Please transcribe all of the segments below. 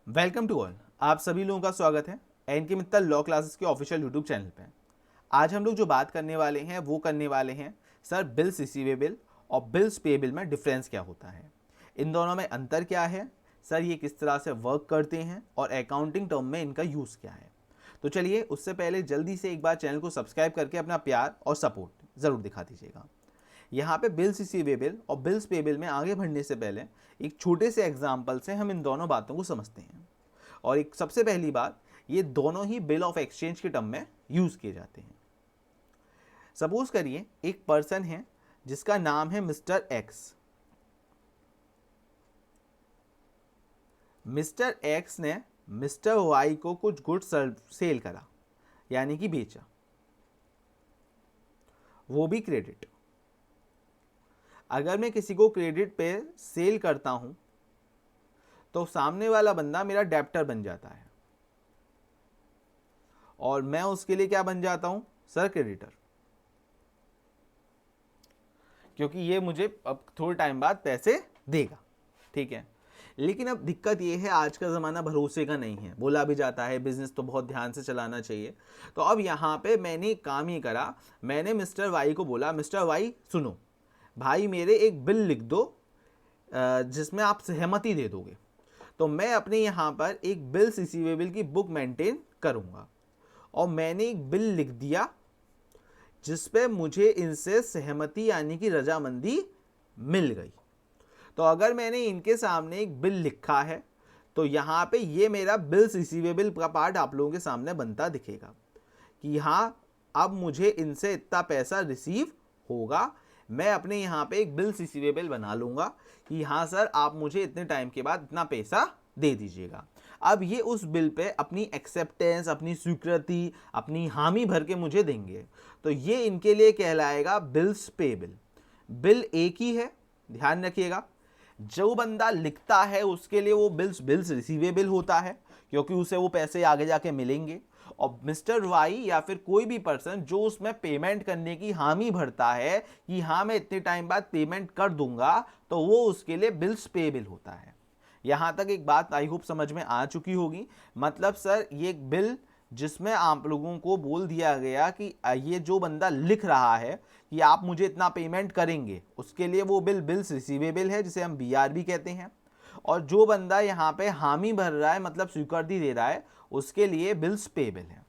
Welcome to all. आप सभी लोगों का स्वागत है एन के मित्तल लॉ क्लासेस के ऑफिशियल यूट्यूब चैनल पे। आज हम लोग जो बात करने वाले हैं वो करने वाले हैं सर बिल्स रिसीवेबल और बिल्स पेएबल में डिफरेंस क्या होता है, इन दोनों में अंतर क्या है, सर ये किस तरह से वर्क करते हैं और अकाउंटिंग टर्म में इनका यूज़ क्या है। तो चलिए उससे पहले जल्दी से एक बार चैनल को सब्सक्राइब करके अपना प्यार और सपोर्ट ज़रूर दिखा दीजिएगा। यहाँ पे बिल्स रिसीवेबल और बिल्स पेएबल में आगे बढ़ने से पहले एक छोटे से एग्जाम्पल से हम इन दोनों बातों को समझते हैं। और एक सबसे पहली बात, ये दोनों ही बिल ऑफ एक्सचेंज के टर्म में यूज़ किए जाते हैं। सपोज करिए एक पर्सन है जिसका नाम है मिस्टर एक्स। मिस्टर एक्स ने मिस्टर वाई को कुछ गुड्स सेल करा, यानी कि बेचा, वो भी क्रेडिट। अगर मैं किसी को क्रेडिट पे सेल करता हूं तो सामने वाला बंदा मेरा डेप्टर बन जाता है और मैं उसके लिए क्या बन जाता हूं, सर क्रेडिटर, क्योंकि ये मुझे अब थोड़े टाइम बाद पैसे देगा। ठीक है, लेकिन अब दिक्कत ये है आज का ज़माना भरोसे का नहीं है। बोला भी जाता है बिजनेस तो बहुत ध्यान से चलाना चाहिए। तो अब यहाँ पे मैंने एक काम ही करा, मैंने मिस्टर वाई को बोला मिस्टर वाई सुनो भाई मेरे एक बिल लिख दो जिसमें आप सहमति दे दोगे। तो मैं अपने यहाँ पर एक बिल्स रिसीवेबल की बुक मेंटेन करूँगा और मैंने एक बिल लिख दिया जिस पे मुझे इनसे सहमति यानी कि रजामंदी मिल गई। तो अगर मैंने इनके सामने एक बिल लिखा है तो यहाँ पे ये मेरा बिल्स रिसीवेबल का पार्ट आप लोगों के सामने बनता दिखेगा कि हाँ अब मुझे इनसे इतना पैसा रिसीव होगा। मैं अपने यहाँ पे एक बिल्स रिसीवेबल बना लूँगा कि हाँ सर आप मुझे इतने टाइम के बाद इतना पैसा दे दीजिएगा। अब ये उस बिल पे अपनी एक्सेप्टेंस, अपनी स्वीकृति, अपनी हामी भर के मुझे देंगे। तो ये इनके लिए कहलाएगा बिल्स पेएबल। बिल एक ही है, ध्यान रखिएगा। जो बंदा लिखता है उसके लिए वो बिल्स रिसीवेबल होता है क्योंकि उसे वो पैसे आगे जाके मिलेंगे। और मिस्टर वाई या फिर कोई भी पर्सन जो उसमें पेमेंट करने की हामी भरता है कि हाँ मैं इतने टाइम बाद पेमेंट कर दूंगा, तो वो उसके लिए बिल्स पेएबल होता है। यहां तक एक बात आई होप समझ में आ चुकी होगी। मतलब सर ये एक बिल जिसमें आप लोगों को बोल दिया गया कि ये जो बंदा लिख रहा है कि आप मुझे इतना पेमेंट करेंगे, उसके लिए वो बिल बिल्स रिसीवेबल है जिसे हम बीआर भी कहते हैं। और जो बंदा यहाँ पे हामी भर रहा है मतलब स्वीकृति दे रहा है उसके लिए बिल्स पेएबल है।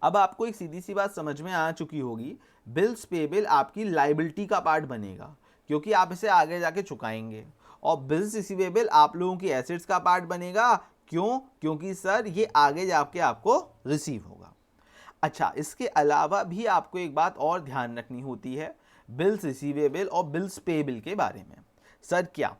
अब आपको एक सीधी सी बात समझ में आ चुकी होगी, बिल्स पेएबल आपकी लाइबिलिटी का पार्ट बनेगा क्योंकि आप इसे आगे जाके चुकाएंगे। और बिल्स रिसीवेबल आप लोगों की एसेट्स का पार्ट बनेगा। क्यों? क्योंकि सर ये आगे जाके आपको रिसीव होगा। अच्छा, इसके अलावा भी आपको एक बात और ध्यान रखनी होती है बिल्स रिसीवेबल और बिल्स पेएबल के बारे में। सर क्या?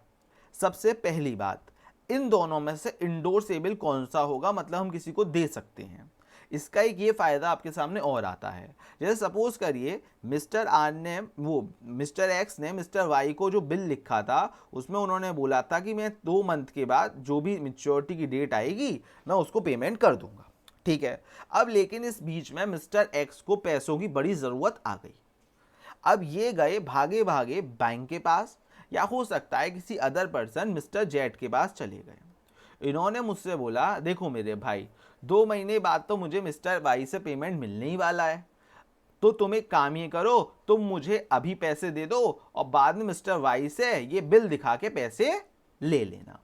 सबसे पहली बात, इन दोनों में से इंडोर्सेबल कौन सा होगा, मतलब हम किसी को दे सकते हैं। इसका एक ये फायदा आपके सामने और आता है। जैसे सपोज करिए मिस्टर आर ने मिस्टर एक्स ने मिस्टर वाई को जो बिल लिखा था उसमें उन्होंने बोला था कि मैं 2 मंथ के बाद जो भी मैच्योरिटी की डेट आएगी मैं उसको पेमेंट कर दूंगा। ठीक है, अब लेकिन इस बीच में मिस्टर एक्स को पैसों की बड़ी ज़रूरत आ गई। अब ये गए भागे भागे बैंक के पास, या हो सकता है किसी अदर पर्सन मिस्टर जेट के पास चले गए। इन्होंने मुझसे बोला देखो मेरे भाई 2 महीने बाद तो मुझे मिस्टर वाई से पेमेंट मिलने ही वाला है, तो तुम एक काम ये करो, तुम मुझे अभी पैसे दे दो और बाद में मिस्टर वाई से ये बिल दिखा के पैसे ले लेना।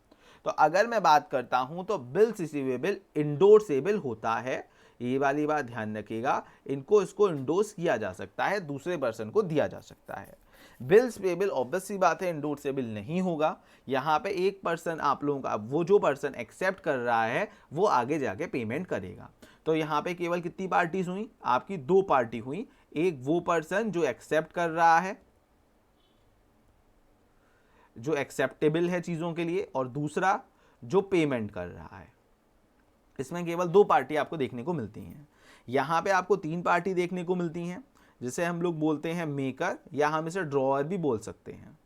तो अगर मैं बात करता हूं तो बिल्स रिसीवेबल इंडोर्सेबल होता है। ये वाली बात ध्यान रखिएगा, इसको इंडोर्स किया जा सकता है, दूसरे पर्सन को दिया जा सकता है। बिल्स पेएबल ऑब्वियस सी बात है इंडोर्सेबल नहीं होगा। यहाँ पे एक पर्सन आप लोगों का, वो जो पर्सन एक्सेप्ट कर रहा है वो आगे जाके पेमेंट करेगा। तो यहाँ पे केवल कितनी पार्टीज हुई? आपकी 2 पार्टी हुई। एक वो पर्सन जो एक्सेप्ट कर रहा है, जो एक्सेप्टेबल है चीज़ों के लिए, और दूसरा जो पेमेंट कर रहा है। इसमें केवल 2 पार्टी आपको देखने को मिलती हैं। यहाँ पे आपको 3 पार्टी देखने को मिलती हैं जिसे हम लोग बोलते हैं मेकर, या हम इसे ड्रॉअर भी बोल सकते हैं।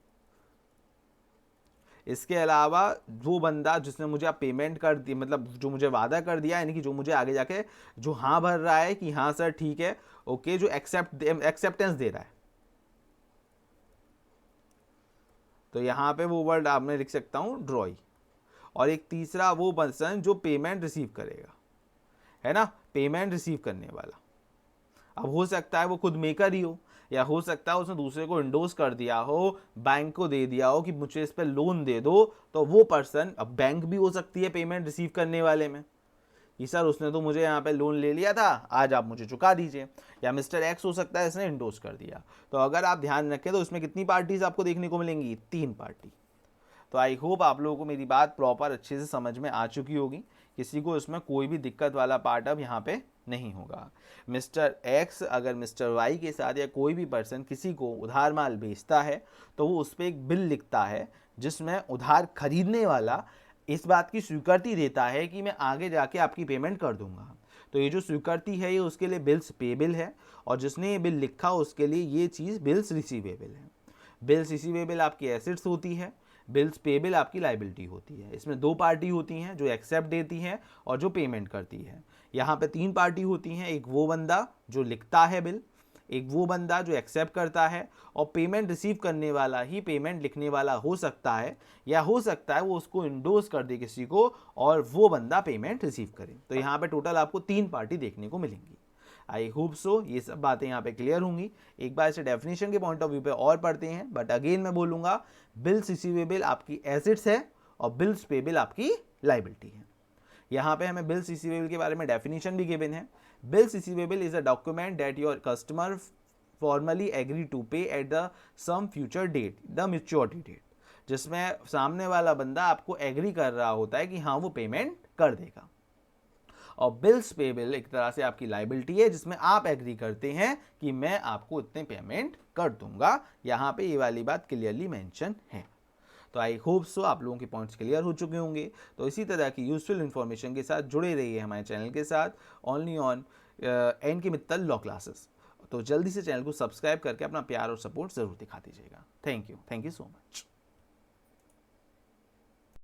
इसके अलावा वो बंदा जिसने मुझे आप पेमेंट कर दी, मतलब जो मुझे वादा कर दिया, यानी कि जो मुझे आगे जाके जो हाँ भर रहा है कि हाँ सर ठीक है ओके, जो एक्सेप्टेंस दे रहा है। तो यहाँ पे वो वर्ड आप मैं लिख सकता हूँ ड्रॉई। और एक तीसरा वो पर्सन जो पेमेंट रिसीव करेगा, है ना, पेमेंट रिसीव करने वाला। अब हो सकता है वो खुद मेकर ही हो, या हो सकता है उसने दूसरे को इंडोर्स कर दिया हो, बैंक को दे दिया हो कि मुझे इस पर लोन दे दो, तो वो पर्सन, अब बैंक भी हो सकती है पेमेंट रिसीव करने वाले में कि सर उसने तो मुझे यहाँ पे लोन ले लिया था, आज आप मुझे चुका दीजिए। या मिस्टर एक्स हो सकता है इसने इंडोर्स कर दिया। तो अगर आप ध्यान रखें तो इसमें कितनी पार्टीज आपको देखने को मिलेंगी? 3 पार्टी। तो आई होप आप लोगों को मेरी बात प्रॉपर अच्छे से समझ में आ चुकी होगी, किसी को इसमें कोई भी दिक्कत वाला पार्ट अब यहाँ पे नहीं होगा। मिस्टर एक्स अगर मिस्टर वाई के साथ या कोई भी पर्सन किसी को उधार माल बेचता है तो वो उस पर एक बिल लिखता है जिसमें उधार खरीदने वाला इस बात की स्वीकृति देता है कि मैं आगे जाके आपकी पेमेंट कर दूंगा। तो ये जो स्वीकृति है ये उसके लिए बिल्स पेबल है, और जिसने ये बिल लिखा उसके लिए ये चीज़ बिल्स रिसीवेबल है। बिल्स रिसीवेबल आपकी एसेट्स होती है, बिल्स पेबल आपकी लाइबिलिटी होती है। इसमें 2 पार्टी होती हैं, जो एक्सेप्ट देती हैं और जो पेमेंट करती है। यहाँ पे 3 पार्टी होती हैं, एक वो बंदा जो लिखता है बिल, एक वो बंदा जो एक्सेप्ट करता है, और पेमेंट रिसीव करने वाला ही पेमेंट लिखने वाला हो सकता है, या हो सकता है वो उसको इंडोर्स कर दे किसी को और वो बंदा पेमेंट रिसीव करे। तो यहाँ पे टोटल आपको 3 पार्टी देखने को मिलेंगी। आई होप सो ये सब बातें यहाँ पे क्लियर होंगी। एक बार इसे डेफिनेशन के पॉइंट ऑफ व्यू पे और पढ़ते हैं, बट अगेन मैं बोलूँगा बिल्स रिसीवेबल आपकी एसेट्स है और बिल्स पेबल आपकी लाइबिलिटी है। यहाँ पे हमें बिल्स रिसीवेबल के बारे में डेफिनेशन भी गिवन है। Bills receivable is a document that your customer formally agree to pay at the some future date, the maturity date, जिसमें सामने वाला बंदा आपको एग्री कर रहा होता है कि हाँ वो पेमेंट कर देगा। और बिल्स पेबल एक तरह से आपकी लाइबिलिटी है जिसमें आप एग्री करते हैं कि मैं आपको इतने पेमेंट कर दूंगा। यहाँ पे ये वाली बात क्लियरली मेंशन है। तो आई होप सो आप लोगों के पॉइंट्स क्लियर हो चुके होंगे। तो इसी तरह की यूजफुल इन्फॉर्मेशन के साथ जुड़े रहिए हमारे चैनल के साथ, ओनली ऑन एन के मित्तल लॉ क्लासेस। तो जल्दी से चैनल को सब्सक्राइब करके अपना प्यार और सपोर्ट जरूर दिखा दीजिएगा। Thank you so much.